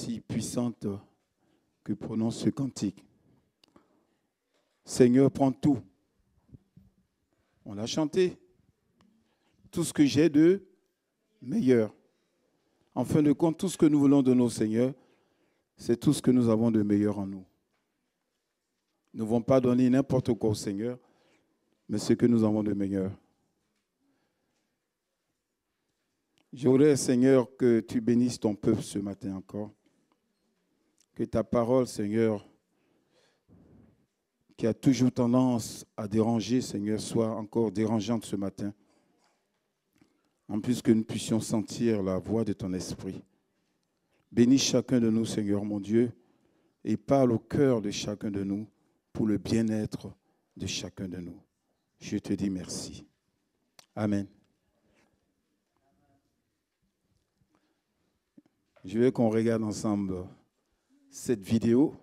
aussi puissante que prononce ce cantique. Seigneur, prends tout. On l'a chanté. Tout ce que j'ai de meilleur. En fin de compte, tout ce que nous voulons de nos seigneurs, c'est tout ce que nous avons de meilleur en nous. Nous ne vont pas donner n'importe quoi au Seigneur, mais ce que nous avons de meilleur. Je voudrais, Seigneur, que tu bénisses ton peuple ce matin encore. Que ta parole, Seigneur, qui a toujours tendance à déranger, Seigneur, soit encore dérangeante ce matin. En plus que nous puissions sentir la voix de ton esprit. Bénis chacun de nous, Seigneur mon Dieu, et parle au cœur de chacun de nous pour le bien-être de chacun de nous. Je te dis merci. Amen. Je veux qu'on regarde ensemble cette vidéo.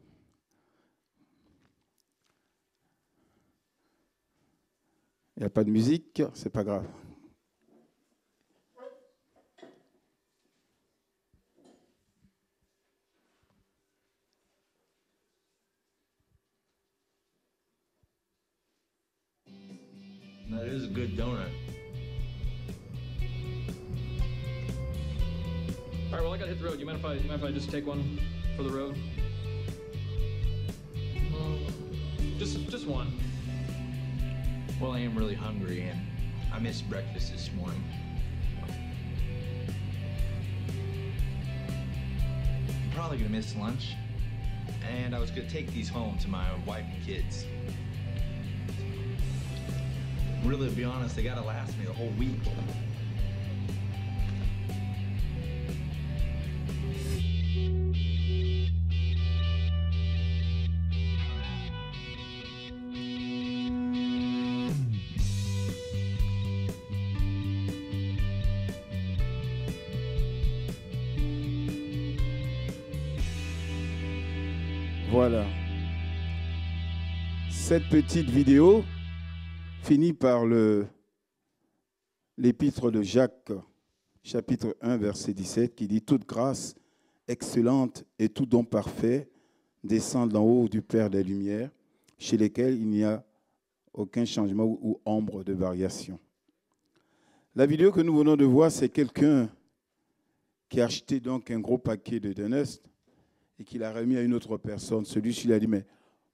Il n'y a pas de musique, c'est pas grave. That is a good donut. All right, well, I gotta hit the road. You mind if I just take one for the road? Just one. Well, I am really hungry and I missed breakfast this morning. I'm probably gonna miss lunch. And I was gonna take these home to my wife and kids. Really, to be honest, they gotta last me the whole week. Voilà. Cette petite vidéo finit par l'épître de Jacques, chapitre 1, verset 17, qui dit « Toute grâce excellente et tout don parfait descend d'en haut du Père des Lumières, chez lesquels il n'y a aucun changement ou ombre de variation. » La vidéo que nous venons de voir, c'est quelqu'un qui a acheté donc un gros paquet de donuts et qui l'a remis à une autre personne. Celui-ci lui a dit « Mais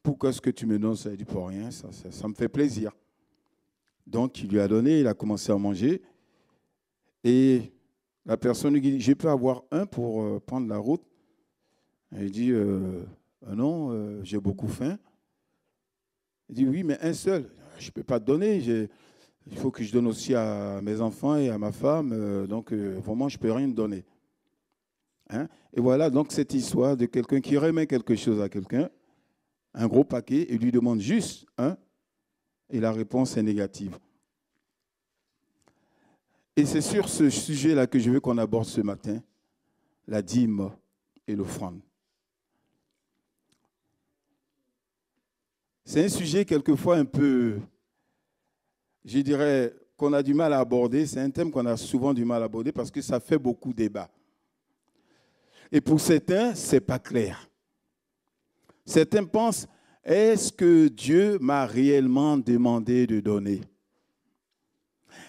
pourquoi est-ce que tu me donnes ça ?» Il a dit « Pour rien, ça me fait plaisir. » Donc, il lui a donné, il a commencé à manger. Et la personne lui dit, je peux avoir un pour prendre la route. Et il dit, non, j'ai beaucoup faim. Il dit, oui, mais un seul. Je ne peux pas te donner. Il faut que je donne aussi à mes enfants et à ma femme. Donc, vraiment, je ne peux rien te donner. Hein? Et voilà donc cette histoire de quelqu'un qui remet quelque chose à quelqu'un, un gros paquet, et lui demande juste un. Et la réponse est négative. Et c'est sur ce sujet-là que je veux qu'on aborde ce matin, la dîme et l'offrande. C'est un sujet quelquefois un peu, je dirais, qu'on a du mal à aborder. C'est un thème qu'on a souvent du mal à aborder parce que ça fait beaucoup débat. Et pour certains, ce n'est pas clair. Certains pensent, est-ce que Dieu m'a réellement demandé de donner?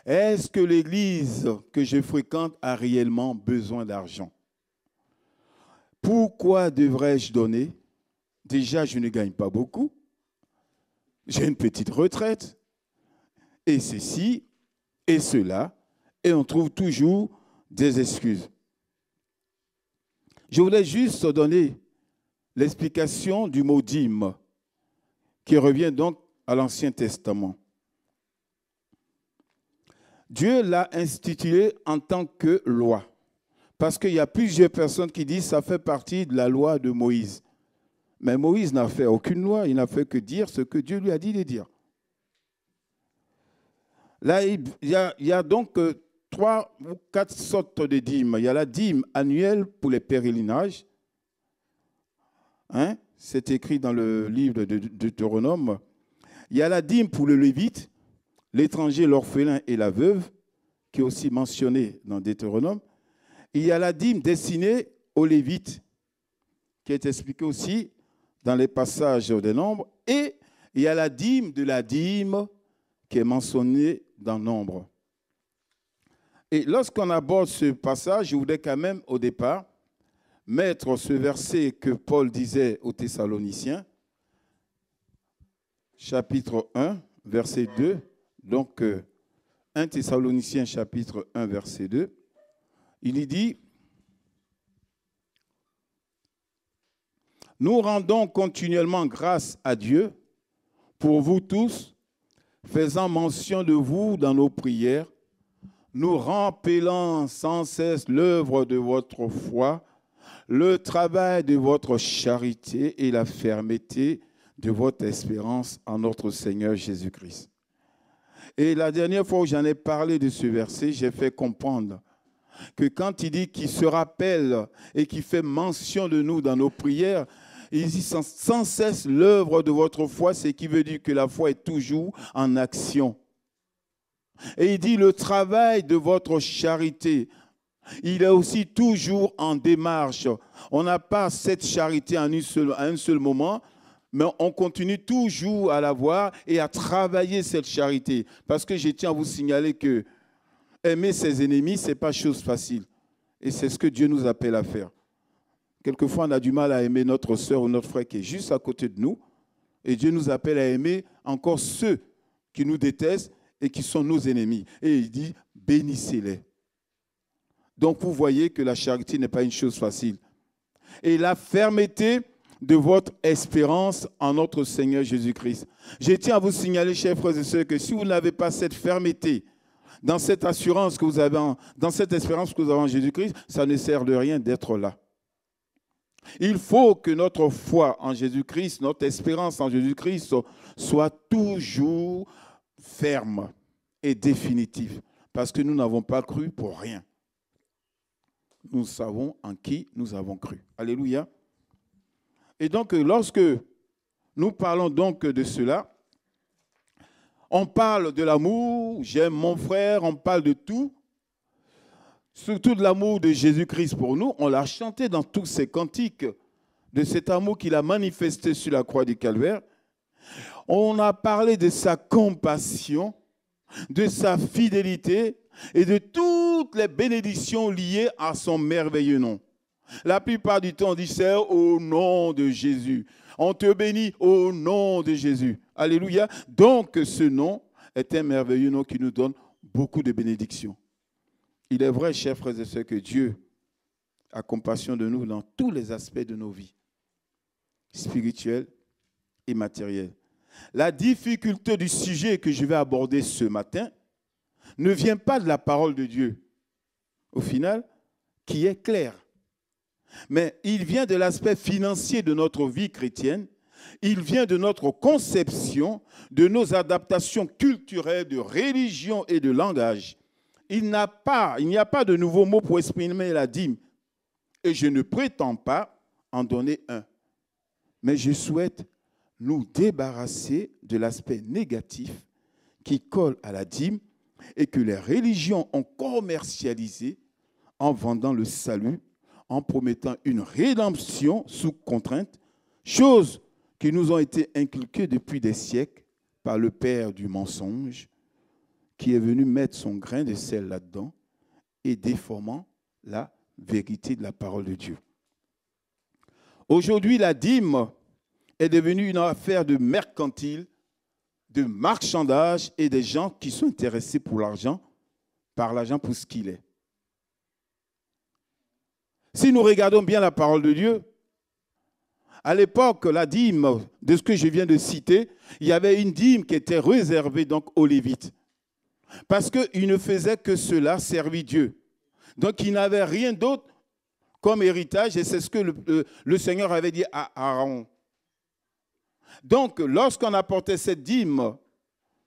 Est-ce que l'Église que je fréquente a réellement besoin d'argent? Pourquoi devrais-je donner? Déjà, je ne gagne pas beaucoup. J'ai une petite retraite. Et ceci, et cela. Et on trouve toujours des excuses. Je voulais juste donner l'explication du mot dîme, qui revient donc à l'Ancien Testament. Dieu l'a institué en tant que loi. Parce qu'il y a plusieurs personnes qui disent que ça fait partie de la loi de Moïse. Mais Moïse n'a fait aucune loi, il n'a fait que dire ce que Dieu lui a dit de dire. Là, il y a donc 3 ou 4 sortes de dîmes. Il y a la dîme annuelle pour les pèlerinages. Hein? C'est écrit dans le livre de Deutéronome. Il y a la dîme pour le lévite, l'étranger, l'orphelin et la veuve, qui est aussi mentionné dans Deutéronome. Il y a la dîme destinée aux lévites, qui est expliquée aussi dans les passages des Nombres. Et il y a la dîme de la dîme qui est mentionnée dans Nombre. Et lorsqu'on aborde ce passage, je voudrais quand même au départ mettre ce verset que Paul disait aux Thessaloniciens, chapitre 1, verset 2. Donc, 1 Thessaloniciens, chapitre 1, verset 2. Il y dit, « Nous rendons continuellement grâce à Dieu pour vous tous, faisant mention de vous dans nos prières, nous rappelant sans cesse l'œuvre de votre foi, le travail de votre charité et la fermeté de votre espérance en notre Seigneur Jésus-Christ. » Et la dernière fois où j'en ai parlé de ce verset, j'ai fait comprendre que quand il dit qu'il se rappelle et qu'il fait mention de nous dans nos prières, il dit sans cesse l'œuvre de votre foi, ce qui veut dire que la foi est toujours en action. Et il dit le travail de votre charité, il est aussi toujours en démarche. On n'a pas cette charité à un seul moment, mais on continue toujours à l'avoir et à travailler cette charité. Parce que je tiens à vous signaler que aimer ses ennemis, ce n'est pas chose facile. Et c'est ce que Dieu nous appelle à faire. Quelquefois, on a du mal à aimer notre soeur ou notre frère qui est juste à côté de nous. Et Dieu nous appelle à aimer encore ceux qui nous détestent et qui sont nos ennemis. Et il dit, bénissez-les. Donc, vous voyez que la charité n'est pas une chose facile. Et la fermeté de votre espérance en notre Seigneur Jésus-Christ. Je tiens à vous signaler, chers frères et sœurs, que si vous n'avez pas cette fermeté, dans cette assurance que vous avez, dans cette espérance que vous avez en Jésus-Christ, ça ne sert de rien d'être là. Il faut que notre foi en Jésus-Christ, notre espérance en Jésus-Christ soit toujours ferme et définitive. Parce que nous n'avons pas cru pour rien. Nous savons en qui nous avons cru. Alléluia. Et donc, lorsque nous parlons donc de cela, on parle de l'amour, j'aime mon frère, on parle de tout, surtout de l'amour de Jésus-Christ pour nous. On l'a chanté dans tous ces cantiques, de cet amour qu'il a manifesté sur la croix du Calvaire. On a parlé de sa compassion, de sa fidélité et de toutes les bénédictions liées à son merveilleux nom. La plupart du temps, on dit c'est au nom de Jésus. On te bénit au nom de Jésus. Alléluia. Donc, ce nom est un merveilleux nom qui nous donne beaucoup de bénédictions. Il est vrai, chers frères et sœurs, que Dieu a compassion de nous dans tous les aspects de nos vies, spirituelles et matérielles. La difficulté du sujet que je vais aborder ce matin ne vient pas de la parole de Dieu, au final, qui est claire. Mais il vient de l'aspect financier de notre vie chrétienne, il vient de notre conception, de nos adaptations culturelles, de religion et de langage. Il n'y a pas de nouveau mot pour exprimer la dîme. Et je ne prétends pas en donner un. Mais je souhaite nous débarrasser de l'aspect négatif qui colle à la dîme et que les religions ont commercialisé en vendant le salut, en promettant une rédemption sous contrainte, choses qui nous ont été inculquées depuis des siècles par le père du mensonge, qui est venu mettre son grain de sel là-dedans et déformant la vérité de la parole de Dieu. Aujourd'hui, la dîme est devenue une affaire de mercantile, de marchandage et des gens qui sont intéressés par l'argent pour ce qu'il est. Si nous regardons bien la parole de Dieu, à l'époque, la dîme, de ce que je viens de citer, il y avait une dîme qui était réservée donc aux Lévites. Parce qu'ils ne faisaient que cela, servir Dieu. Donc, ils n'avaient rien d'autre comme héritage, et c'est ce que le Seigneur avait dit à Aaron. Donc, lorsqu'on apportait cette dîme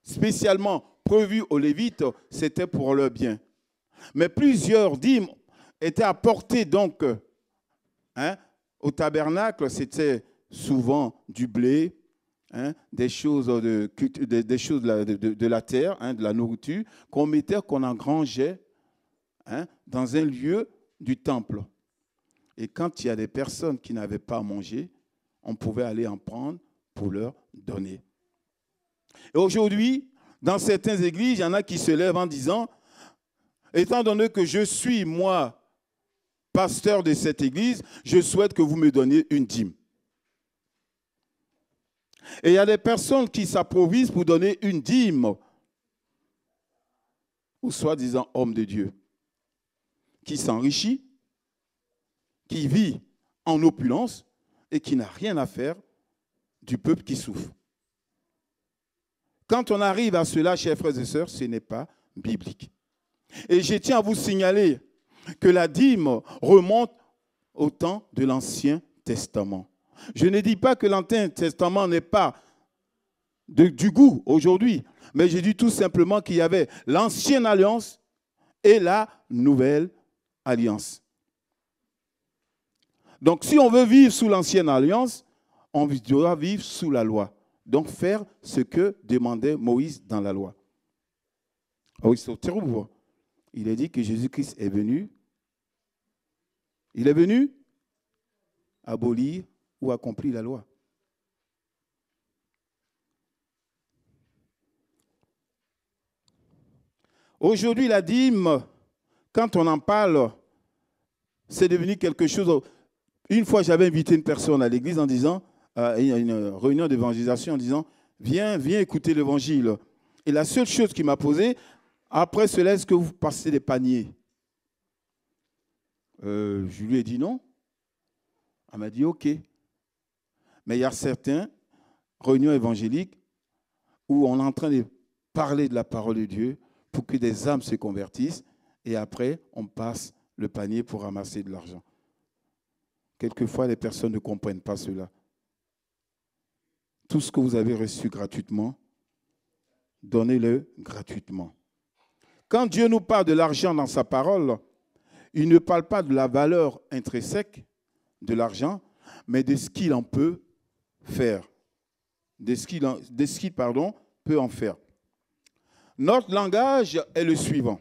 spécialement prévue aux Lévites, c'était pour leur bien. Mais plusieurs dîmes étaient apportées donc au tabernacle, c'était souvent du blé, des choses de la terre, de la nourriture, qu'on mettait, qu'on engrangeait dans un lieu du temple. Et quand il y a des personnes qui n'avaient pas à manger, on pouvait aller en prendre pour leur donner. Et aujourd'hui, dans certaines églises, il y en a qui se lèvent en disant, étant donné que je suis, moi, pasteur de cette église, je souhaite que vous me donniez une dîme. Et il y a des personnes qui s'approvisent pour donner une dîme aux soi-disant hommes de Dieu, qui s'enrichit, qui vit en opulence et qui n'a rien à faire du peuple qui souffre. Quand on arrive à cela, chers frères et sœurs, ce n'est pas biblique. Et je tiens à vous signaler que la dîme remonte au temps de l'Ancien Testament. Je ne dis pas que l'Ancien Testament n'est pas du goût aujourd'hui, mais je dis tout simplement qu'il y avait l'Ancienne Alliance et la Nouvelle Alliance. Donc, si on veut vivre sous l'Ancienne Alliance, on doit vivre sous la loi. Donc, faire ce que demandait Moïse dans la loi. Oui, c'est terrible. Il a dit que Jésus-Christ est venu. Il est venu abolir ou accomplir la loi. Aujourd'hui, la dîme, quand on en parle, c'est devenu quelque chose. Une fois, j'avais invité une personne à l'église en disant, à une réunion d'évangélisation en disant, viens écouter l'évangile. Et la seule chose qu'il m'a posée, après cela, est-ce que vous passez des paniers? Je lui ai dit non. Elle m'a dit OK. Mais il y a certaines réunions évangéliques où on est en train de parler de la parole de Dieu pour que des âmes se convertissent et après, on passe le panier pour ramasser de l'argent. Quelquefois, les personnes ne comprennent pas cela. Tout ce que vous avez reçu gratuitement, donnez-le gratuitement. Quand Dieu nous parle de l'argent dans sa parole, il ne parle pas de la valeur intrinsèque de l'argent, mais de ce qu'il en peut faire. De ce qu'il peut en faire. Notre langage est le suivant.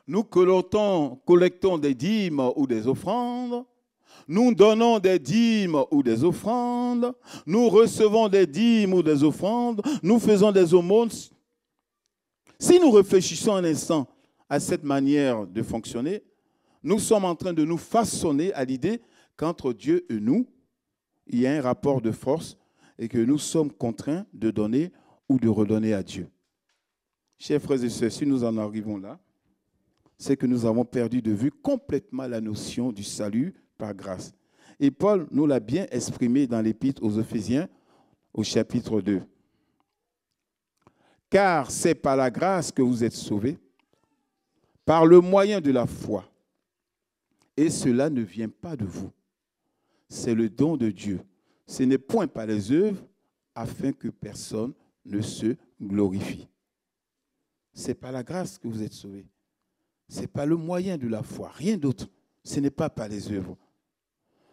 Nous collectons des dîmes ou des offrandes. Nous donnons des dîmes ou des offrandes. Nous recevons des dîmes ou des offrandes. Nous faisons des aumônes. Si nous réfléchissons un instant à cette manière de fonctionner, nous sommes en train de nous façonner à l'idée qu'entre Dieu et nous, il y a un rapport de force et que nous sommes contraints de donner ou de redonner à Dieu. Chers frères et sœurs, si nous en arrivons là, c'est que nous avons perdu de vue complètement la notion du salut par grâce. Et Paul nous l'a bien exprimé dans l'Épître aux Éphésiens, au chapitre 2. Car c'est par la grâce que vous êtes sauvés, par le moyen de la foi. Et cela ne vient pas de vous. C'est le don de Dieu. Ce n'est point par les œuvres, afin que personne ne se glorifie. C'est par la grâce que vous êtes sauvés. C'est par le moyen de la foi, rien d'autre. Ce n'est pas par les œuvres.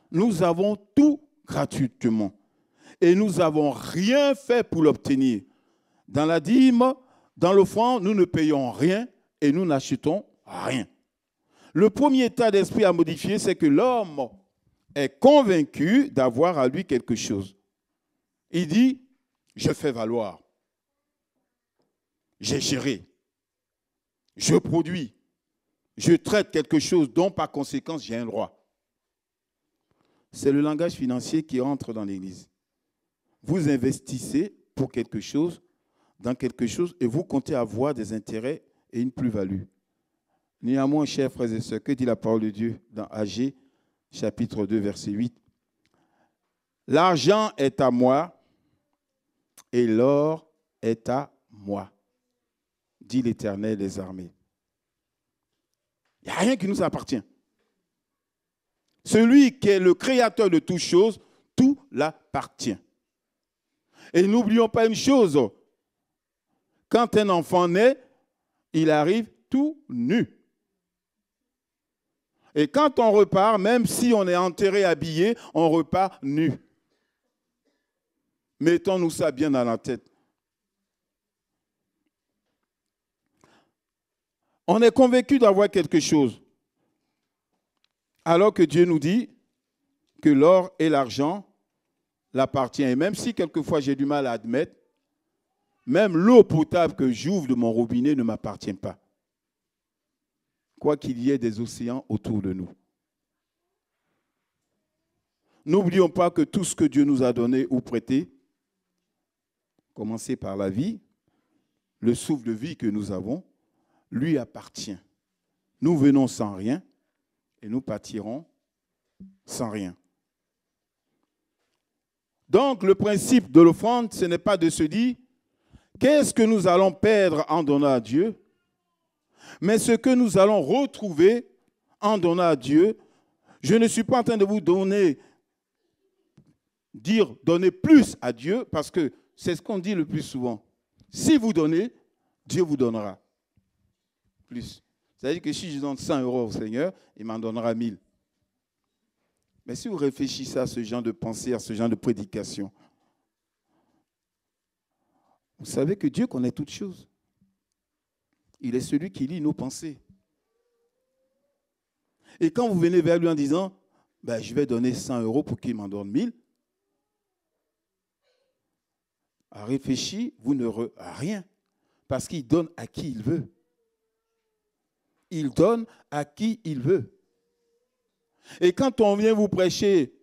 Nous avons tout gratuitement. Et nous n'avons rien fait pour l'obtenir. Dans la dîme, dans l'offrande, nous ne payons rien et nous n'achetons rien. Le premier état d'esprit à modifier, c'est que l'homme est convaincu d'avoir à lui quelque chose. Il dit, je fais valoir. J'ai géré. Je produis. Je traite quelque chose dont, par conséquent, j'ai un droit. C'est le langage financier qui entre dans l'Église. Vous investissez pour quelque chose, dans quelque chose, et vous comptez avoir des intérêts et une plus-value. Néanmoins, chers frères et sœurs, que dit la parole de Dieu dans Agé, chapitre 2, verset 8? L'argent est à moi et l'or est à moi, dit l'Éternel des armées. Il n'y a rien qui nous appartient. Celui qui est le créateur de toutes choses, tout l'appartient. Et n'oublions pas une chose, quand un enfant naît, il arrive tout nu. Et quand on repart, même si on est enterré, habillé, on repart nu. Mettons-nous ça bien dans la tête. On est convaincu d'avoir quelque chose. Alors que Dieu nous dit que l'or et l'argent l'appartiennent. Et même si quelquefois j'ai du mal à admettre, même l'eau potable que j'ouvre de mon robinet ne m'appartient pas. Quoi qu'il y ait des océans autour de nous. N'oublions pas que tout ce que Dieu nous a donné ou prêté, commencer par la vie, le souffle de vie que nous avons, lui appartient. Nous venons sans rien et nous partirons sans rien. Donc, le principe de l'offrande, ce n'est pas de se dire qu'est-ce que nous allons perdre en donnant à Dieu, mais ce que nous allons retrouver en donnant à Dieu. Je ne suis pas en train de vous donner plus à Dieu, parce que c'est ce qu'on dit le plus souvent. Si vous donnez, Dieu vous donnera plus. C'est-à-dire que si je donne 100 euros au Seigneur, il m'en donnera 1000. Mais si vous réfléchissez à ce genre de pensée, à ce genre de prédication, vous savez que Dieu connaît toutes choses. Il est celui qui lit nos pensées. Et quand vous venez vers lui en disant, je vais donner 100 euros pour qu'il m'en donne 1000, à réfléchir, vous ne rien. Parce qu'il donne à qui il veut. Il donne à qui il veut. Et quand on vient vous prêcher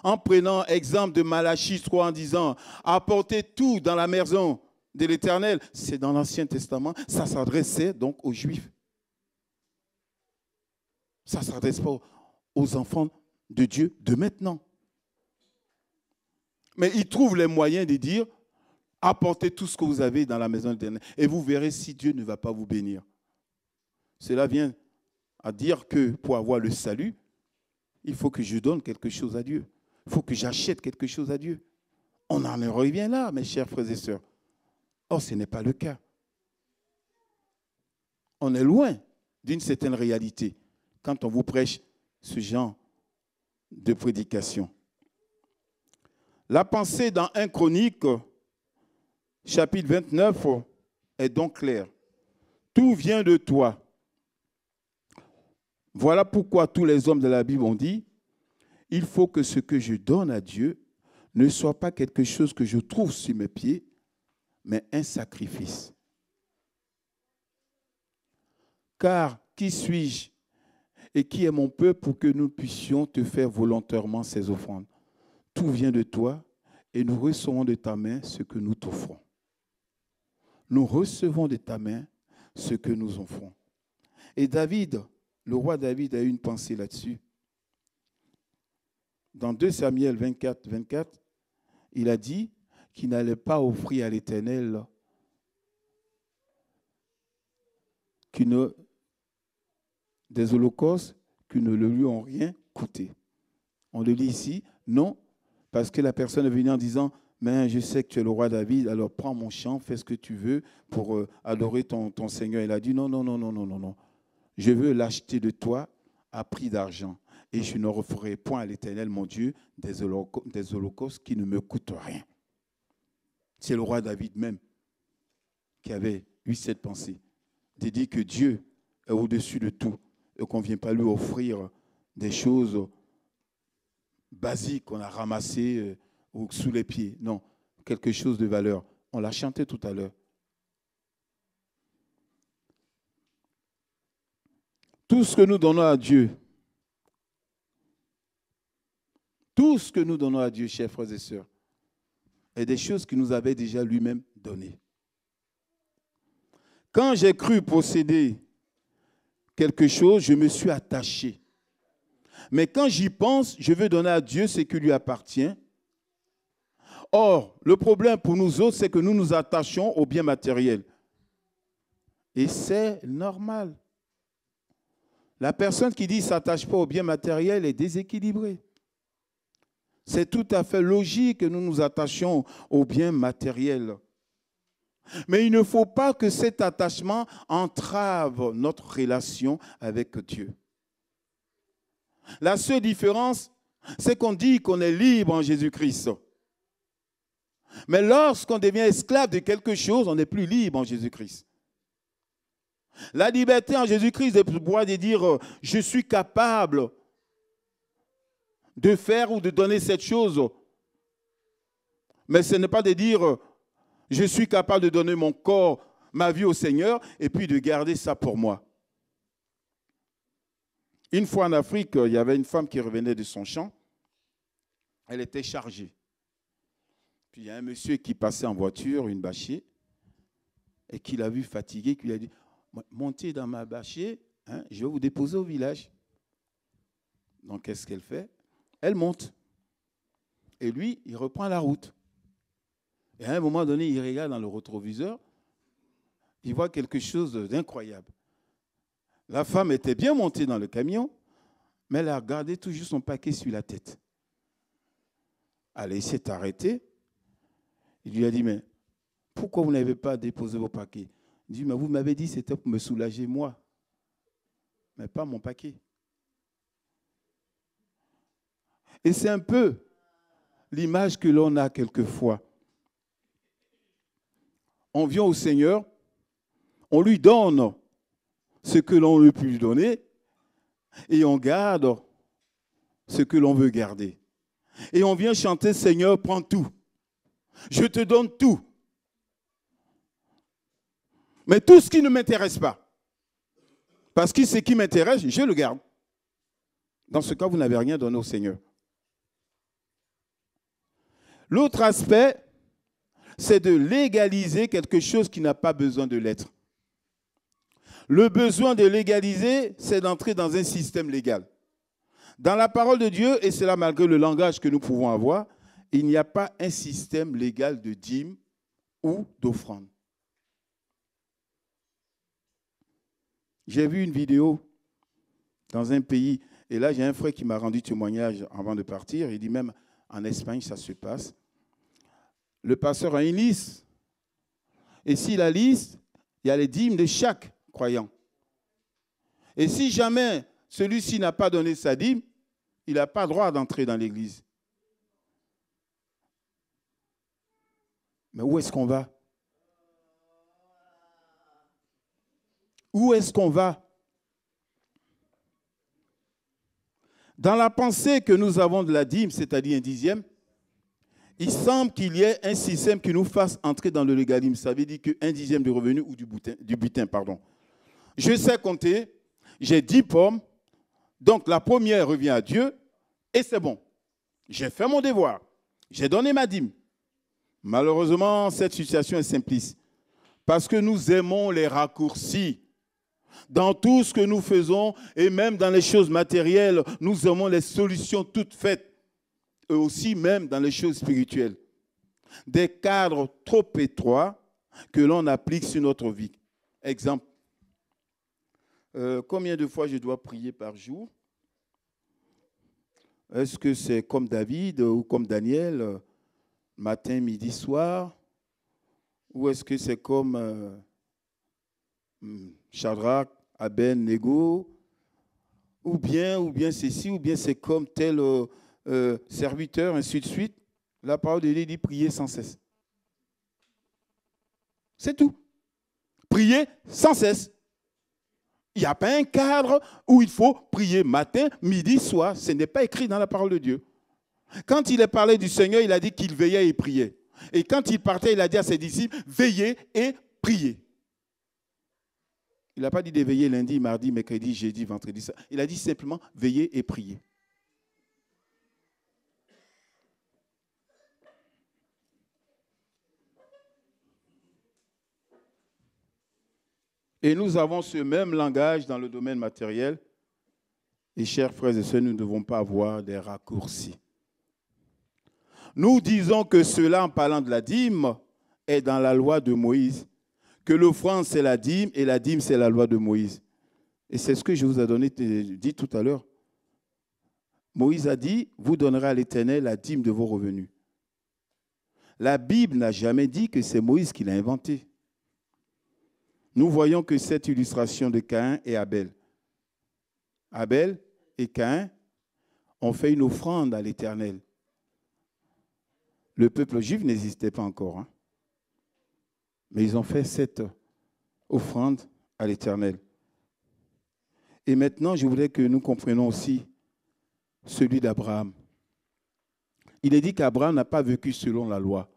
en prenant exemple de Malachie 3 en disant « Apportez tout dans la maison de l'Éternel », c'est dans l'Ancien Testament, ça s'adressait donc aux Juifs. Ça ne s'adresse pas aux enfants de Dieu de maintenant. Mais il trouve les moyens de dire « Apportez tout ce que vous avez dans la maison de l'Éternel » et vous verrez si Dieu ne va pas vous bénir. Cela vient à dire que pour avoir le salut, il faut que je donne quelque chose à Dieu. Il faut que j'achète quelque chose à Dieu. On en revient là, mes chers frères et sœurs. Or, ce n'est pas le cas. On est loin d'une certaine réalité quand on vous prêche ce genre de prédication. La pensée dans 1 Chronique, chapitre 29, est donc claire. Tout vient de toi. Voilà pourquoi tous les hommes de la Bible ont dit, il faut que ce que je donne à Dieu ne soit pas quelque chose que je trouve sur mes pieds, mais un sacrifice. Car qui suis-je et qui est mon peuple pour que nous puissions te faire volontairement ces offrandes? Tout vient de toi et nous recevons de ta main ce que nous t'offrons. Nous recevons de ta main ce que nous offrons. Et David, le roi David a eu une pensée là-dessus. Dans 2 Samuel 24, 24, il a dit qu'il n'allait pas offrir à l'Éternel des holocaustes qui ne lui ont rien coûté. On le lit ici, non, parce que la personne est venue en disant, mais je sais que tu es le roi David, alors prends mon chant, fais ce que tu veux pour adorer ton Seigneur. Il a dit, non, non, non, non, non, non, non. Je veux l'acheter de toi à prix d'argent. Et je ne referai point à l'Éternel, mon Dieu, des holocaustes qui ne me coûtent rien. C'est le roi David même qui avait eu cette pensée, de dire que Dieu est au-dessus de tout et qu'on ne vient pas lui offrir des choses basiques qu'on a ramassées sous les pieds. Non, quelque chose de valeur. On l'a chanté tout à l'heure. Tout ce que nous donnons à Dieu, chers frères et sœurs, est des choses qu'il nous avait déjà lui-même données. Quand j'ai cru posséder quelque chose, je me suis attaché. Mais quand j'y pense, je veux donner à Dieu ce qui lui appartient. Or, le problème pour nous autres, c'est que nous nous attachons aux biens matériels. Et c'est normal. La personne qui dit ne s'attache pas aux biens matériels est déséquilibrée. C'est tout à fait logique que nous nous attachions aux biens matériels. Mais il ne faut pas que cet attachement entrave notre relation avec Dieu. La seule différence, c'est qu'on dit qu'on est libre en Jésus-Christ. Mais lorsqu'on devient esclave de quelque chose, on n'est plus libre en Jésus-Christ. La liberté en Jésus-Christ est de pouvoir dire « je suis capable de faire ou de donner cette chose. Mais ce n'est pas de dire, je suis capable de donner mon corps, ma vie au Seigneur, et puis de garder ça pour moi. Une fois en Afrique, il y avait une femme qui revenait de son champ. Elle était chargée. Puis il y a un monsieur qui passait en voiture, une bâchée, et qui l'a vu fatigué, qui lui a dit, montez dans ma bâchée, hein, je vais vous déposer au village. Donc qu'est-ce qu'elle fait? Elle monte. Et lui, il reprend la route. Et à un moment donné, il regarde dans le rétroviseur, il voit quelque chose d'incroyable. La femme était bien montée dans le camion, mais elle a gardé toujours son paquet sur la tête. Elle s'est arrêtée. Il lui a dit, mais pourquoi vous n'avez pas déposé vos paquets? Il dit, mais vous m'avez dit que c'était pour me soulager moi, mais pas mon paquet. Et c'est un peu l'image que l'on a quelquefois. On vient au Seigneur, on lui donne ce que l'on veut plus lui donner et on garde ce que l'on veut garder. Et on vient chanter, Seigneur, prends tout. Je te donne tout. Mais tout ce qui ne m'intéresse pas, parce que ce qui m'intéresse, je le garde. Dans ce cas, vous n'avez rien donné au Seigneur. L'autre aspect, c'est de légaliser quelque chose qui n'a pas besoin de l'être. Le besoin de légaliser, c'est d'entrer dans un système légal. Dans la parole de Dieu, et c'est là malgré le langage que nous pouvons avoir, il n'y a pas un système légal de dîme ou d'offrande. J'ai vu une vidéo dans un pays, et là j'ai un frère qui m'a rendu témoignage avant de partir, il dit même en Espagne ça se passe. Le pasteur a une liste, et si la liste, il y a les dîmes de chaque croyant. Et si jamais celui-ci n'a pas donné sa dîme, il n'a pas droit d'entrer dans l'église. Mais où est-ce qu'on va? Où est-ce qu'on va? Dans la pensée que nous avons de la dîme, c'est-à-dire un dixième, il semble qu'il y ait un système qui nous fasse entrer dans le légalisme. Ça veut dire qu'un dixième du revenu ou du butin. Je sais compter, j'ai 10 pommes, donc la première revient à Dieu et c'est bon. J'ai fait mon devoir, j'ai donné ma dîme. Malheureusement, cette situation est simpliste parce que nous aimons les raccourcis. Dans tout ce que nous faisons et même dans les choses matérielles, nous aimons les solutions toutes faites. Et aussi même dans les choses spirituelles. Des cadres trop étroits que l'on applique sur notre vie. Exemple, combien de fois je dois prier par jour? Est-ce que c'est comme David ou comme Daniel, matin, midi, soir? Ou est-ce que c'est comme Shadrach, Abed-Nego? Ou bien ceci, ou bien c'est comme tel... serviteur, ainsi de suite. La parole de Dieu dit prier sans cesse. C'est tout. Prier sans cesse. Il n'y a pas un cadre où il faut prier matin, midi, soir. Ce n'est pas écrit dans la parole de Dieu. Quand il est parlé du Seigneur, il a dit qu'il veillait et priait. Et quand il partait, il a dit à ses disciples, veillez et priez. Il n'a pas dit de veiller lundi, mardi, mercredi, jeudi, vendredi. Il a dit simplement veillez et priez. Et nous avons ce même langage dans le domaine matériel. Et chers frères et sœurs, nous ne devons pas avoir des raccourcis. Nous disons que cela, en parlant de la dîme, est dans la loi de Moïse. Que l'offrande, c'est la dîme, et la dîme, c'est la loi de Moïse. Et c'est ce que je vous ai dit tout à l'heure. Moïse a dit, vous donnerez à l'Éternel la dîme de vos revenus. La Bible n'a jamais dit que c'est Moïse qui l'a inventé. Nous voyons que cette illustration de Caïn et Abel. Abel et Caïn ont fait une offrande à l'Éternel. Le peuple juif n'existait pas encore. Hein. Mais ils ont fait cette offrande à l'Éternel. Et maintenant, je voudrais que nous comprenions aussi celui d'Abraham. il est dit qu'Abraham n'a pas vécu selon la loi,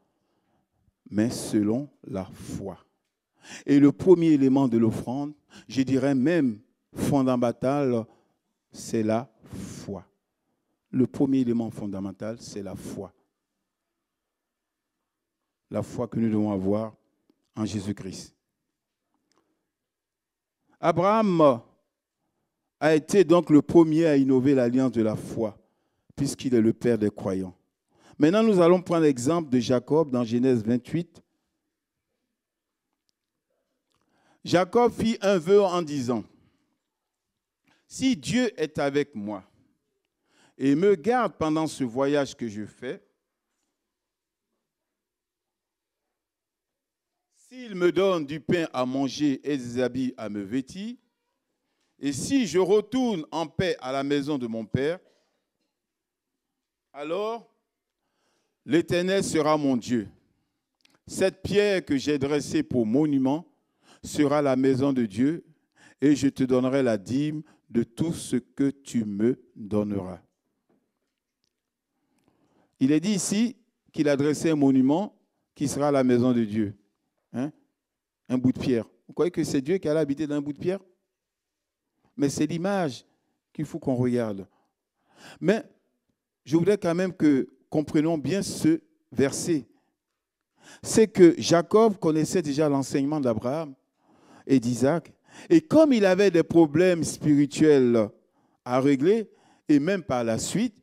mais selon la foi. Et le premier élément de l'offrande, je dirais même fondamental, c'est la foi. Le premier élément fondamental, c'est la foi. La foi que nous devons avoir en Jésus-Christ. Abraham a été donc le premier à innover l'alliance de la foi, puisqu'il est le père des croyants. Maintenant, nous allons prendre l'exemple de Jacob dans Genèse 28. Jacob fit un vœu en disant, « Si Dieu est avec moi et me garde pendant ce voyage que je fais, s'il me donne du pain à manger et des habits à me vêtir, et si je retourne en paix à la maison de mon Père, alors l'Éternel sera mon Dieu. Cette pierre que j'ai dressée pour monument sera la maison de Dieu, et je te donnerai la dîme de tout ce que tu me donneras. » Il est dit ici qu'il a dressé un monument qui sera la maison de Dieu. Hein? Un bout de pierre. Vous croyez que c'est Dieu qui allait habiter dans un bout de pierre? Mais c'est l'image qu'il faut qu'on regarde. Mais je voudrais quand même que comprenions bien ce verset. C'est que Jacob connaissait déjà l'enseignement d'Abraham et d'Isaac. Et comme il avait des problèmes spirituels à régler, et même par la suite,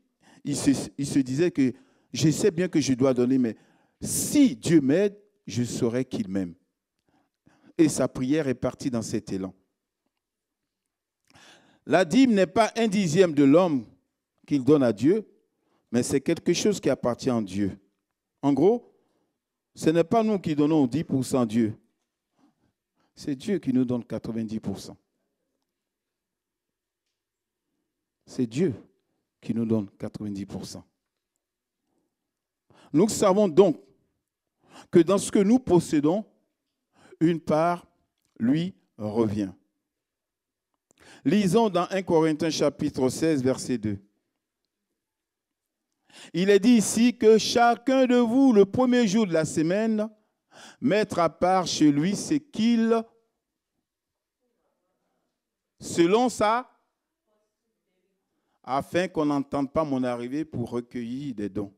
il se disait que je sais bien que je dois donner, mais si Dieu m'aide, je saurai qu'il m'aime. Et sa prière est partie dans cet élan. La dîme n'est pas un dixième de l'homme qu'il donne à Dieu, mais c'est quelque chose qui appartient à Dieu. En gros, ce n'est pas nous qui donnons 10% à Dieu. C'est Dieu qui nous donne 90%. C'est Dieu qui nous donne 90%. Nous savons donc que dans ce que nous possédons, une part lui revient. Lisons dans 1 Corinthiens chapitre 16, verset 2. Il est dit ici que chacun de vous, le premier jour de la semaine, mettre à part chez lui ce qu'il, selon ça, afin qu'on n'entende pas mon arrivée pour recueillir des dons.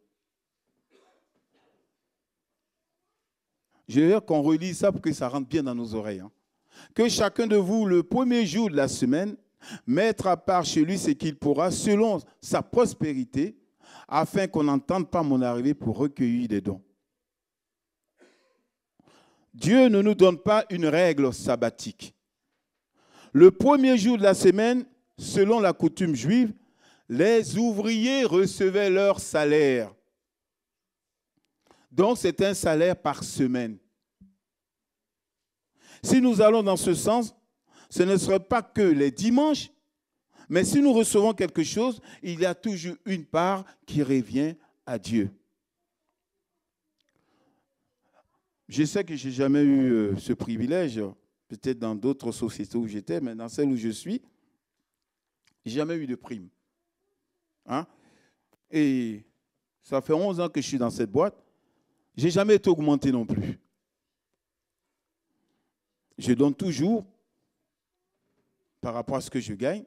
Je veux qu'on relise ça pour que ça rentre bien dans nos oreilles. Que chacun de vous, le premier jour de la semaine, mettre à part chez lui ce qu'il pourra, selon sa prospérité, afin qu'on n'entende pas mon arrivée pour recueillir des dons. Dieu ne nous donne pas une règle sabbatique. Le premier jour de la semaine, selon la coutume juive, les ouvriers recevaient leur salaire. Donc, c'est un salaire par semaine. Si nous allons dans ce sens, ce ne serait pas que les dimanches, mais si nous recevons quelque chose, il y a toujours une part qui revient à Dieu. Je sais que je n'ai jamais eu ce privilège, peut-être dans d'autres sociétés où j'étais, mais dans celle où je suis, je n'ai jamais eu de prime. Hein? Et ça fait 11 ans que je suis dans cette boîte. Je n'ai jamais été augmenté non plus. Je donne toujours, par rapport à ce que je gagne,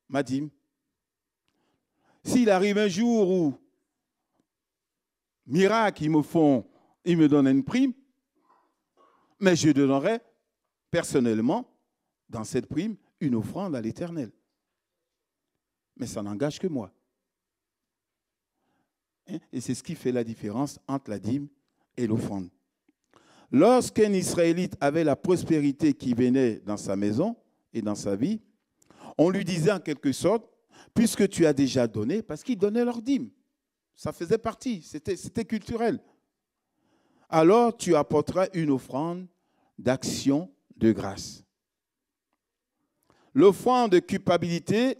ma dîme. S'il arrive un jour où, miracle, ils me donnent une prime, mais je donnerai personnellement, dans cette prime, une offrande à l'Éternel. Mais ça n'engage que moi. Et c'est ce qui fait la différence entre la dîme et l'offrande. Lorsqu'un Israélite avait la prospérité qui venait dans sa maison et dans sa vie, on lui disait en quelque sorte, puisque tu as déjà donné, parce qu'ils donnaient leur dîme. Ça faisait partie, c'était culturel. Alors tu apporteras une offrande d'action de grâce. L'offrande de culpabilité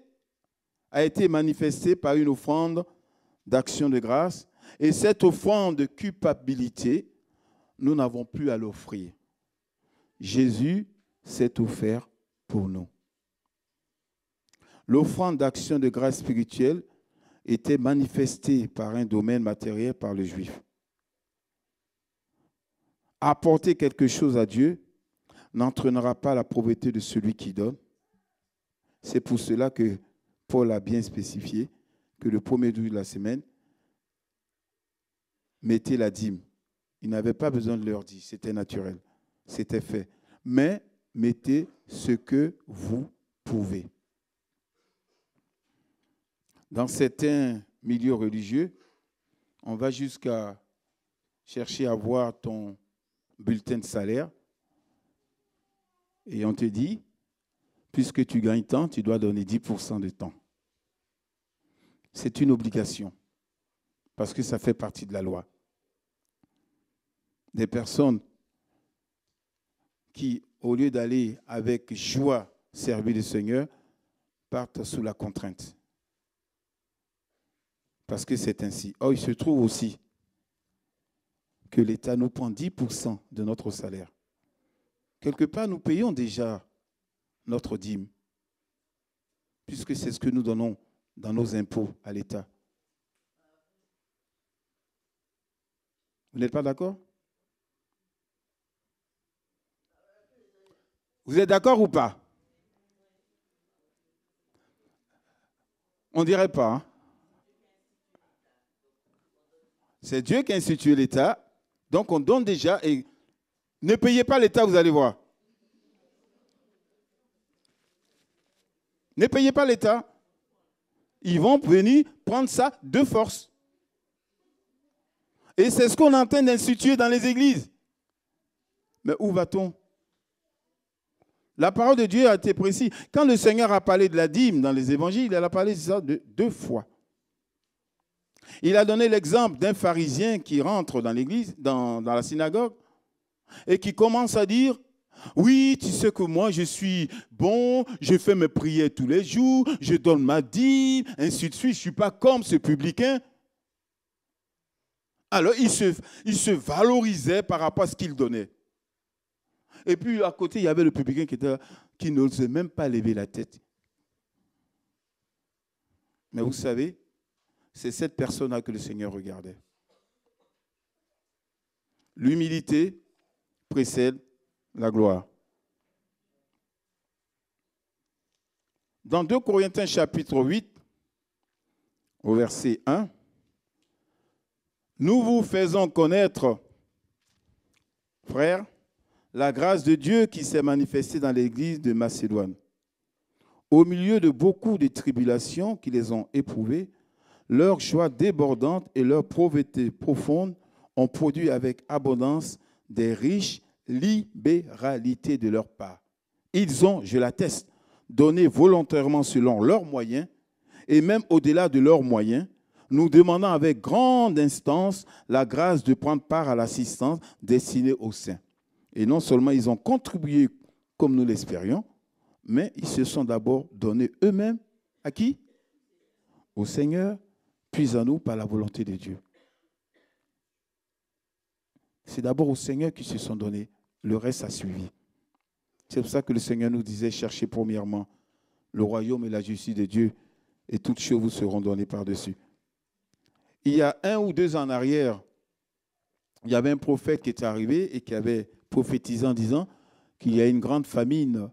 a été manifestée par une offrande d'action de grâce. Et cette offrande de culpabilité, nous n'avons plus à l'offrir. Jésus s'est offert pour nous. L'offrande d'action de grâce spirituelle était manifestée par un domaine matériel par le juif. Apporter quelque chose à Dieu n'entraînera pas la pauvreté de celui qui donne. C'est pour cela que Paul a bien spécifié que le premier jour de la semaine, mettez la dîme. Il n'avait pas besoin de leur dire, c'était naturel, c'était fait. Mais mettez ce que vous pouvez. Dans certains milieux religieux, on va jusqu'à chercher à voir ton bulletin de salaire et on te dit, puisque tu gagnes tant, tu dois donner 10% de temps. C'est une obligation parce que ça fait partie de la loi. Des personnes qui, au lieu d'aller avec joie servir le Seigneur, partent sous la contrainte. Parce que c'est ainsi. Or, il se trouve aussi que l'État nous prend 10% de notre salaire. Quelque part, nous payons déjà notre dîme, puisque c'est ce que nous donnons dans nos impôts à l'État. Vous n'êtes pas d'accord? Vous êtes d'accord ou pas? On ne dirait pas. Hein? C'est Dieu qui a institué l'État. Donc on donne déjà et ne payez pas l'État, vous allez voir. Ne payez pas l'État. Ils vont venir prendre ça de force. Et c'est ce qu'on est en train d'instituer dans les églises. Mais où va-t-on? La parole de Dieu a été précise. Quand le Seigneur a parlé de la dîme dans les évangiles, il a parlé de ça de 2 fois. Il a donné l'exemple d'un pharisien qui rentre dans l'église, dans la synagogue, et qui commence à dire, oui, tu sais que moi je suis bon, je fais mes prières tous les jours, je donne ma dîme, ainsi de suite, je ne suis pas comme ce publicain. Alors il se valorisait par rapport à ce qu'il donnait. Et puis à côté, il y avait le publicain qui n'osait même pas lever la tête. Mais vous savez, c'est cette personne-là que le Seigneur regardait. L'humilité précède la gloire. Dans 2 Corinthiens chapitre 8, au verset 1, nous vous faisons connaître, frères, la grâce de Dieu qui s'est manifestée dans l'église de Macédoine. Au milieu de beaucoup de tribulations qui les ont éprouvées, leur joie débordante et leur pauvreté profonde ont produit avec abondance des riches libéralités de leur part. Ils ont, je l'atteste, donné volontairement selon leurs moyens et même au-delà de leurs moyens, nous demandant avec grande instance la grâce de prendre part à l'assistance destinée aux saints. Et non seulement ils ont contribué comme nous l'espérions, mais ils se sont d'abord donnés eux-mêmes à qui? Au Seigneur, puis à nous par la volonté de Dieu. C'est d'abord au Seigneur qu'ils se sont donnés. Le reste a suivi. C'est pour ça que le Seigneur nous disait, cherchez premièrement le royaume et la justice de Dieu, et toutes choses vous seront données par-dessus. Il y a 1 ou 2 ans en arrière, il y avait un prophète qui était arrivé et qui avait prophétisé en disant qu'il y a une grande famine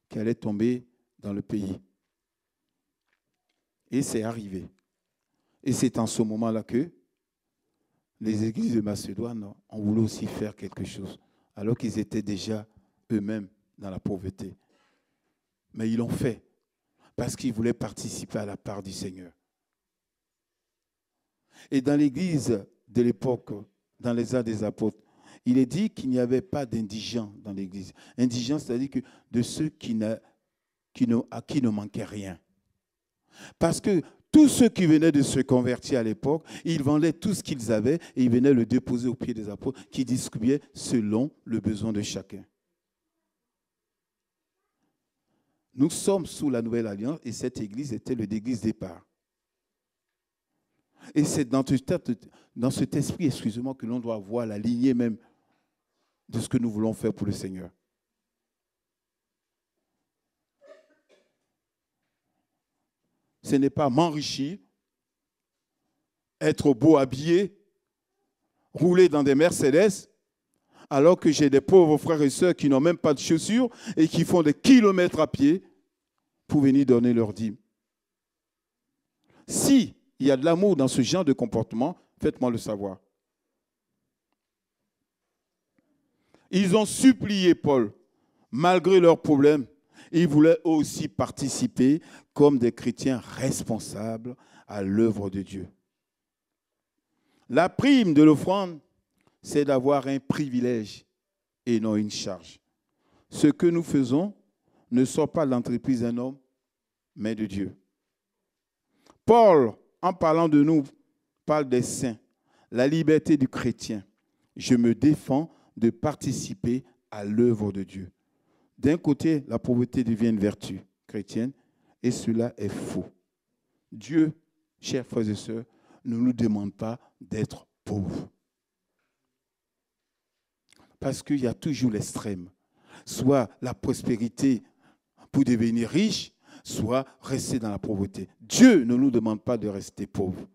qui allait tomber dans le pays. Et c'est arrivé. Et c'est en ce moment-là que les églises de Macédoine ont voulu aussi faire quelque chose, alors qu'ils étaient déjà eux-mêmes dans la pauvreté. Mais ils l'ont fait parce qu'ils voulaient participer à la part du Seigneur. Et dans l'église de l'époque, dans les Actes des Apôtres, il est dit qu'il n'y avait pas d'indigents dans l'église. Indigents, c'est-à-dire que de ceux à qui ne manquait rien. Parce que tous ceux qui venaient de se convertir à l'époque, ils vendaient tout ce qu'ils avaient et ils venaient le déposer aux pieds des apôtres qui distribuaient selon le besoin de chacun. Nous sommes sous la Nouvelle Alliance et cette église était l'église départ. Et c'est dans cet esprit, excusez-moi, que l'on doit voir la lignée même de ce que nous voulons faire pour le Seigneur. Ce n'est pas m'enrichir, être beau habillé, rouler dans des Mercedes, alors que j'ai des pauvres frères et sœurs qui n'ont même pas de chaussures et qui font des kilomètres à pied pour venir donner leur dîme. Si il y a de l'amour dans ce genre de comportement, faites-moi le savoir. Ils ont supplié Paul, malgré leurs problèmes. Ils voulaient aussi participer comme des chrétiens responsables à l'œuvre de Dieu. La prime de l'offrande, c'est d'avoir un privilège et non une charge. Ce que nous faisons ne sort pas de l'entreprise d'un homme, mais de Dieu. Paul, en parlant de nous, parle des saints, la liberté du chrétien. Je me défends de participer à l'œuvre de Dieu. D'un côté, la pauvreté devient une vertu chrétienne et cela est faux. Dieu, chers frères et sœurs, ne nous demande pas d'être pauvres. Parce qu'il y a toujours l'extrême. Soit la prospérité pour devenir riche, soit rester dans la pauvreté. Dieu ne nous demande pas de rester pauvres.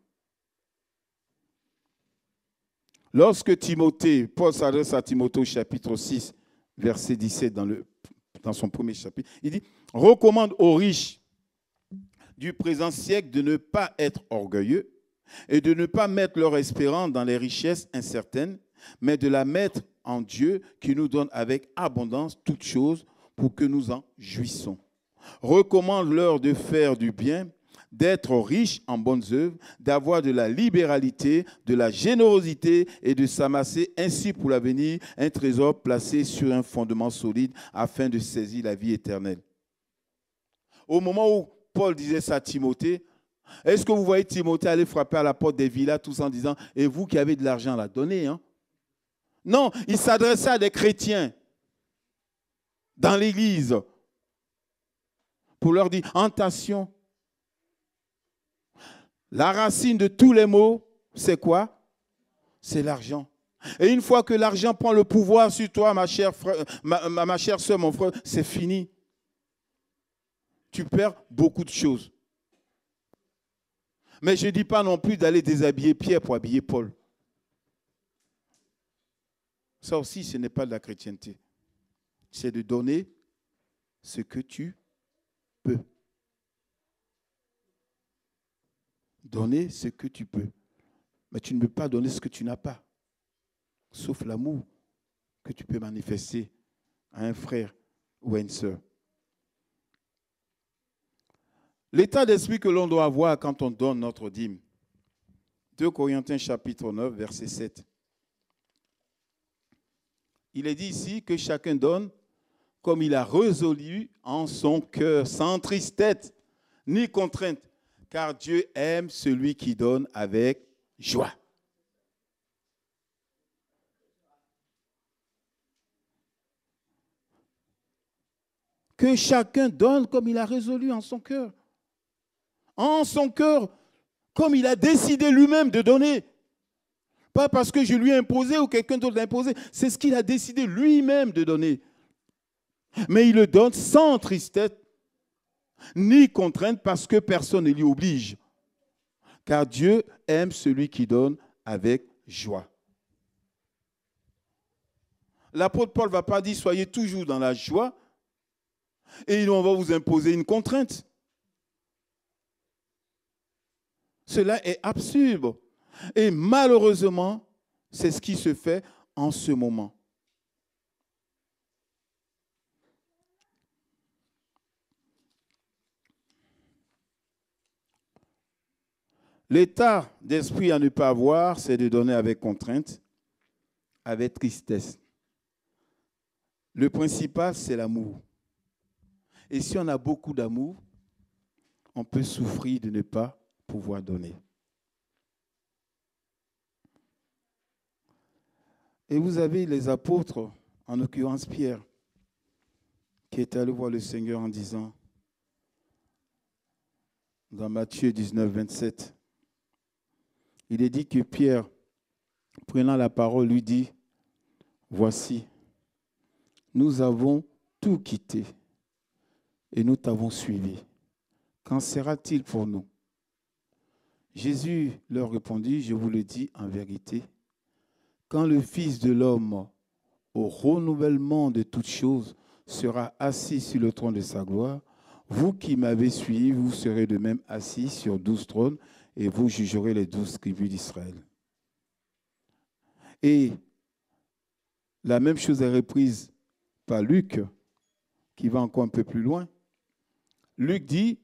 Lorsque Timothée, Paul s'adresse à Timothée au chapitre 6, verset 17 dans son premier chapitre, il dit « Recommande aux riches du présent siècle de ne pas être orgueilleux et de ne pas mettre leur espérance dans les richesses incertaines, mais de la mettre en Dieu qui nous donne avec abondance toutes choses pour que nous en jouissons. Recommande-leur de faire du bien, d'être riches en bonnes œuvres, d'avoir de la libéralité, de la générosité et de s'amasser ainsi pour l'avenir un trésor placé sur un fondement solide afin de saisir la vie éternelle. » Au moment où Paul disait ça à Timothée, est-ce que vous voyez Timothée aller frapper à la porte des villas tous en disant « Et vous qui avez de l'argent là, donnez hein? » Non, il s'adressait à des chrétiens dans l'église pour leur dire « Attention, la racine de tous les maux, c'est quoi? C'est l'argent. Et une fois que l'argent prend le pouvoir sur toi, ma chère soeur, mon frère, c'est fini. Tu perds beaucoup de choses. Mais je ne dis pas non plus d'aller déshabiller Pierre pour habiller Paul. Ça aussi, ce n'est pas de la chrétienté. C'est de donner ce que tu peux. Donner ce que tu peux. Mais tu ne peux pas donner ce que tu n'as pas. Sauf l'amour que tu peux manifester à un frère ou à une sœur. L'état d'esprit que l'on doit avoir quand on donne notre dîme. 2 Corinthiens chapitre 9, verset 7. Il est dit ici que chacun donne comme il a résolu en son cœur, sans tristesse ni contrainte, car Dieu aime celui qui donne avec joie. Que chacun donne comme il a résolu en son cœur. En son cœur, comme il a décidé lui-même de donner. Pas parce que je lui ai imposé ou quelqu'un d'autre l'a imposé. C'est ce qu'il a décidé lui-même de donner. Mais il le donne sans tristesse ni contrainte parce que personne ne l'y oblige. Car Dieu aime celui qui donne avec joie. L'apôtre Paul ne va pas dire soyez toujours dans la joie et on va vous imposer une contrainte. Cela est absurde. Et malheureusement, c'est ce qui se fait en ce moment. L'état d'esprit à ne pas avoir, c'est de donner avec contrainte, avec tristesse. Le principal, c'est l'amour. Et si on a beaucoup d'amour, on peut souffrir de ne pas pouvoir donner. Et vous avez les apôtres, en l'occurrence Pierre, qui est allé voir le Seigneur en disant, dans Matthieu 19, 27, il est dit que Pierre, prenant la parole, lui dit, voici, nous avons tout quitté et nous t'avons suivi. Qu'en sera-t-il pour nous? Jésus leur répondit, je vous le dis en vérité, quand le Fils de l'homme, au renouvellement de toutes choses, sera assis sur le trône de sa gloire, vous qui m'avez suivi, vous serez de même assis sur 12 trônes et vous jugerez les 12 tribus d'Israël. Et la même chose est reprise par Luc, qui va encore un peu plus loin. Luc dit,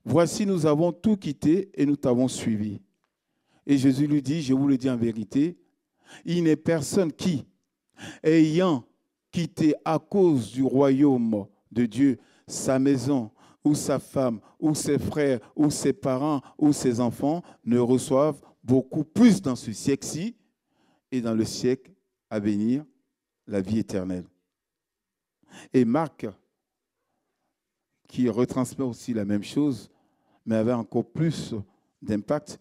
voici, nous avons tout quitté et nous t'avons suivi. Et Jésus lui dit, je vous le dis en vérité, il n'est personne qui, ayant quitté à cause du royaume de Dieu sa maison, ou sa femme, ou ses frères, ou ses parents, ou ses enfants, ne reçoivent beaucoup plus dans ce siècle-ci et dans le siècle à venir, la vie éternelle. Et Marc, qui retransmet aussi la même chose, mais avait encore plus d'impact,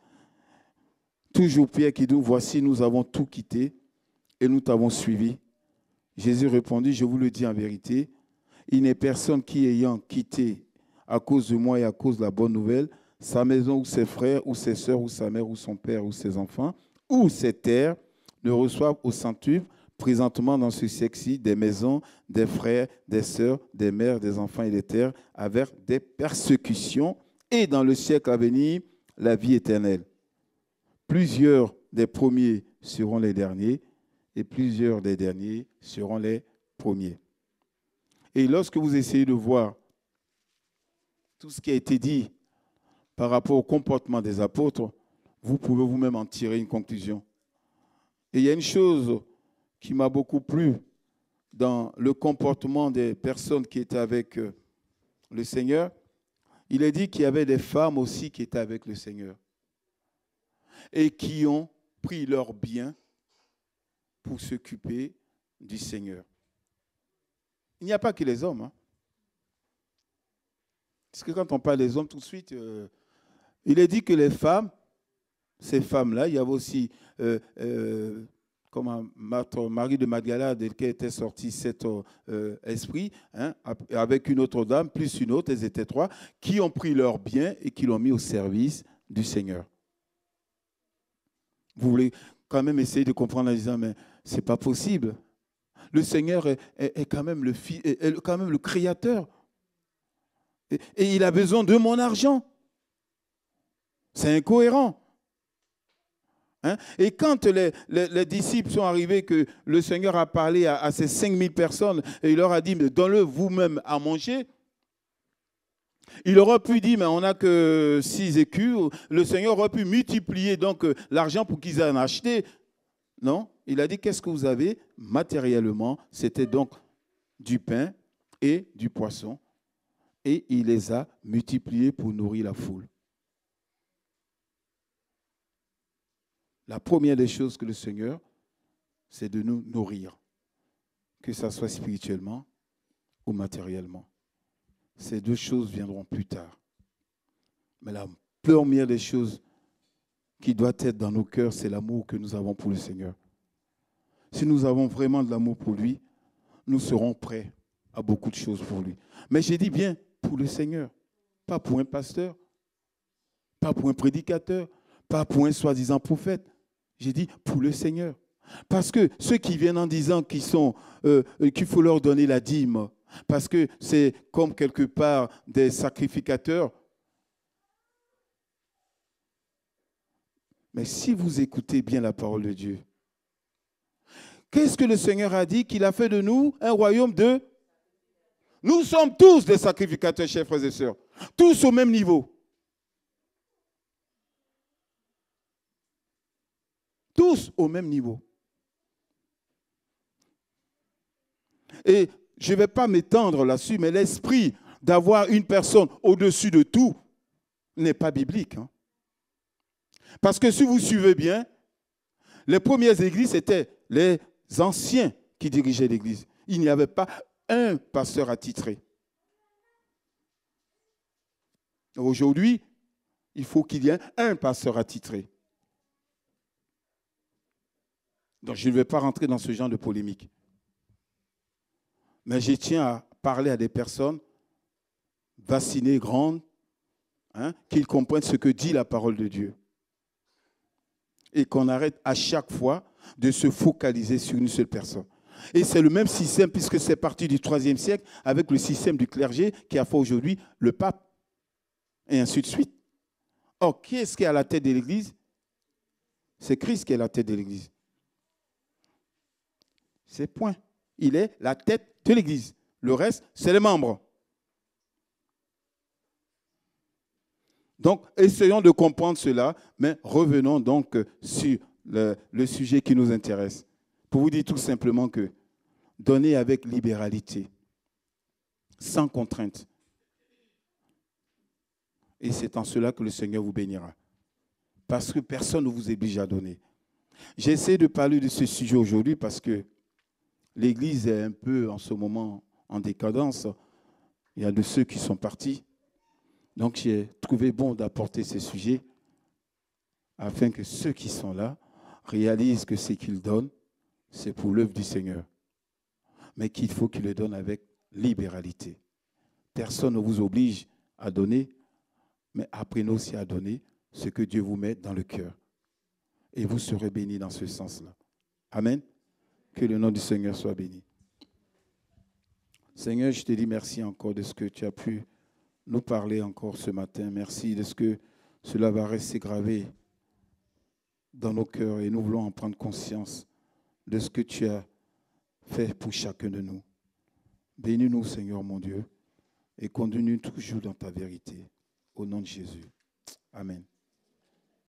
toujours Pierre qui dit, voici, nous avons tout quitté et nous t'avons suivi. Jésus répondit, je vous le dis en vérité, il n'est personne qui, ayant quitté à cause de moi et à cause de la bonne nouvelle, sa maison ou ses frères ou ses sœurs ou sa mère ou son père ou ses enfants ou ses terres, ne reçoivent au centuple présentement dans ce siècle-ci des maisons, des frères, des sœurs, des mères, des enfants et des terres avec des persécutions et dans le siècle à venir, la vie éternelle. Plusieurs des premiers seront les derniers et plusieurs des derniers seront les premiers. Et lorsque vous essayez de voir tout ce qui a été dit par rapport au comportement des apôtres, vous pouvez vous-même en tirer une conclusion. Et il y a une chose qui m'a beaucoup plu dans le comportement des personnes qui étaient avec le Seigneur. Il est dit qu'il y avait des femmes aussi qui étaient avec le Seigneur et qui ont pris leur bien pour s'occuper du Seigneur. Il n'y a pas que les hommes. Hein. Parce que quand on parle des hommes, tout de suite, il est dit que les femmes, ces femmes-là, il y avait aussi comme Marie de Magdala, de laquelle était sorti cet esprit, hein, avec une autre dame, plus une autre, elles étaient trois, qui ont pris leur bien et qui l'ont mis au service du Seigneur. Vous voulez quand même essayer de comprendre en disant, mais ce n'est pas possible. Le Seigneur est quand même le Fils, est quand même le Créateur. Et il a besoin de mon argent. C'est incohérent. Hein? Et quand les disciples sont arrivés, que le Seigneur a parlé à ces 5000 personnes, et il leur a dit, mais donnez-le vous-même à manger. Il aurait pu dire, mais on n'a que 6 écus. Le Seigneur aurait pu multiplier donc l'argent pour qu'ils en achetaient. Non, il a dit, qu'est-ce que vous avez matériellement? C'était donc du pain et du poisson. Et il les a multipliés pour nourrir la foule. La première des choses que le Seigneur, c'est de nous nourrir, que ce soit spirituellement ou matériellement. Ces deux choses viendront plus tard. Mais la première des choses qui doit être dans nos cœurs, c'est l'amour que nous avons pour le Seigneur. Si nous avons vraiment de l'amour pour lui, nous serons prêts à beaucoup de choses pour lui. Mais j'ai dit bien pour le Seigneur, pas pour un pasteur, pas pour un prédicateur, pas pour un soi-disant prophète. J'ai dit pour le Seigneur. Parce que ceux qui viennent en disant qu'il faut leur donner la dîme, parce que c'est comme quelque part des sacrificateurs. Mais si vous écoutez bien la parole de Dieu, qu'est-ce que le Seigneur a dit? Qu'il a fait de nous un royaume de... Nous sommes tous des sacrificateurs, chers frères et sœurs. Tous au même niveau. Tous au même niveau. Et je ne vais pas m'étendre là-dessus, mais l'esprit d'avoir une personne au-dessus de tout n'est pas biblique. Hein. Parce que si vous suivez bien, les premières églises, c'était les anciens qui dirigeaient l'église. Il n'y avait pas un pasteur attitré. Aujourd'hui, il faut qu'il y ait un pasteur attitré. Donc, je ne vais pas rentrer dans ce genre de polémique. Mais je tiens à parler à des personnes vaccinées, grandes, qu'ils comprennent ce que dit la parole de Dieu. Et qu'on arrête à chaque fois de se focaliser sur une seule personne. Et c'est le même système, puisque c'est parti du IIIe siècle, avec le système du clergé qui a fait aujourd'hui le pape, et ainsi de suite. Or, qui est-ce qui est à la tête de l'Église? C'est Christ qui est la tête de l'Église. C'est point. Il est la tête de l'Église. Le reste, c'est les membres. Donc, essayons de comprendre cela, mais revenons donc sur le sujet qui nous intéresse. Pour vous dire tout simplement que donnez avec libéralité, sans contrainte. Et c'est en cela que le Seigneur vous bénira. Parce que personne ne vous oblige à donner. J'essaie de parler de ce sujet aujourd'hui parce que l'Église est un peu en ce moment en décadence. Il y a de ceux qui sont partis. Donc j'ai trouvé bon d'apporter ce sujet afin que ceux qui sont là réalisent que ce qu'ils donnent, c'est pour l'œuvre du Seigneur. Mais qu'il faut qu'ils le donnent avec libéralité. Personne ne vous oblige à donner, mais apprenez aussi à donner ce que Dieu vous met dans le cœur. Et vous serez bénis dans ce sens-là. Amen. Que le nom du Seigneur soit béni. Seigneur, je te dis merci encore de ce que tu as pu nous parler encore ce matin. Merci de ce que cela va rester gravé dans nos cœurs et nous voulons en prendre conscience de ce que tu as fait pour chacun de nous. Bénis-nous, Seigneur mon Dieu, et conduis-nous toujours dans ta vérité. Au nom de Jésus. Amen.